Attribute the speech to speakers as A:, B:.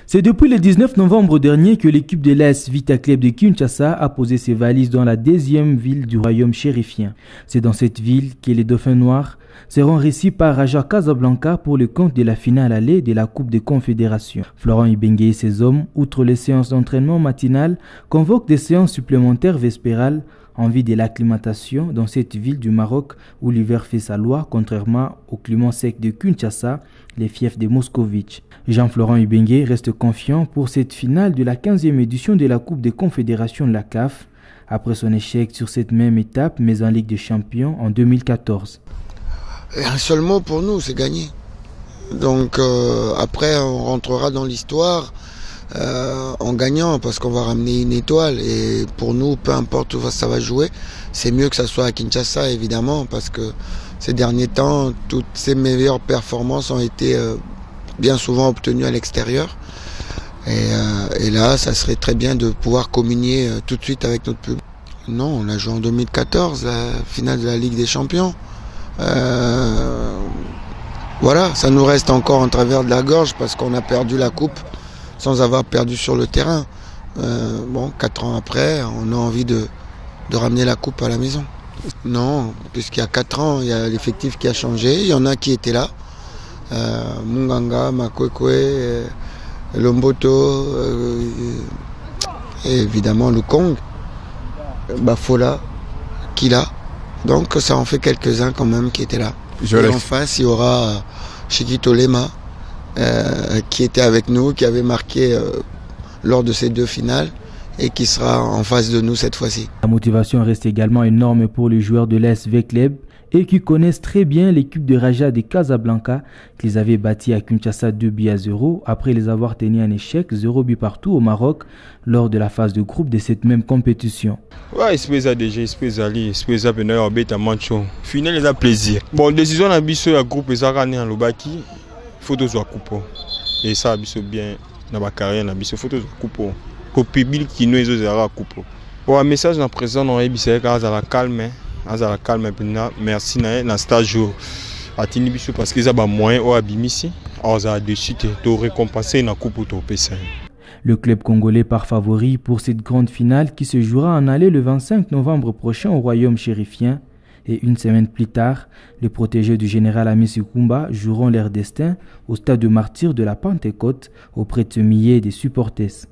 A: C'est depuis le 19 novembre dernier que l'équipe de l'AS Vita Club de Kinshasa a posé ses valises dans la deuxième ville du royaume chérifien. C'est dans cette ville que les Dauphins Noirs seront reçus par Raja Casablanca pour le compte de la finale allée de la Coupe des Confédérations. Florent Ibenge et ses hommes, outre les séances d'entraînement matinales, convoquent des séances supplémentaires vespérales en vue de l'acclimatation dans cette ville du Maroc où l'hiver fait sa loi, contrairement au climat sec de Kinshasa, les fiefs de Moscovitch. Jean-Florent Ibenge reste confiant pour cette finale de la 15e édition de la Coupe des Confédérations de la CAF, après son échec sur cette même étape, mais en Ligue des Champions en 2014.
B: Et un seul mot pour nous, c'est gagner. Donc après, on rentrera dans l'histoire en gagnant, parce qu'on va ramener une étoile. Et pour nous, peu importe où ça va jouer, c'est mieux que ça soit à Kinshasa, évidemment, parce que ces derniers temps, toutes ces meilleures performances ont été bien souvent obtenues à l'extérieur. Et là, ça serait très bien de pouvoir communier tout de suite avec notre public. Non, on a joué en 2014, la finale de la Ligue des Champions. Voilà, ça nous reste encore en travers de la gorge parce qu'on a perdu la coupe sans avoir perdu sur le terrain. Bon, 4 ans après, on a envie de ramener la coupe à la maison. Non, puisqu'il y a 4 ans, il y a l'effectif qui a changé. Il y en a qui étaient là. Munganga, Makwekwe, Lomboto, et évidemment Lukong, Bafola, Kila. Donc ça en fait quelques-uns quand même qui étaient là. Et en face, il y aura Chiquito Lema, qui était avec nous, qui avait marqué lors de ces 2 finales et qui sera en face de nous cette fois-ci.
A: La motivation reste également énorme pour les joueurs de l'AS Vita Club et qui connaissent très bien l'équipe de Raja de Casablanca qu'ils avaient bâti à Kinshasa 2-0 après les avoir tenus en échec 0 but partout au Maroc lors de la phase de groupe de cette même compétition.
C: Ouais, espèce déjà, espèce ali, espèce à venir à bête à mancho. Final, ils ont plaisir. Bon, décision à biso à groupe ils ont gagné en Lobaki, photo sur coupe. Et ça a biso bien dans ma carrière, na biso photo sur coupe. Au public qui nous les a coupe. Bon, un message dans présent on a bisé car ça la calme. Azala calme merci na stage à Tinibiso parce qu'ils ont moyen au abimisi a décidé de récompenser na coupe au PC.
A: Le club congolais part favori pour cette grande finale qui se jouera en aller le 25 novembre prochain au royaume chérifien. Et une semaine plus tard, les protégés du général Amici Kumba joueront leur destin au stade de martyrs de la Pentecôte auprès de ce millier de supporters.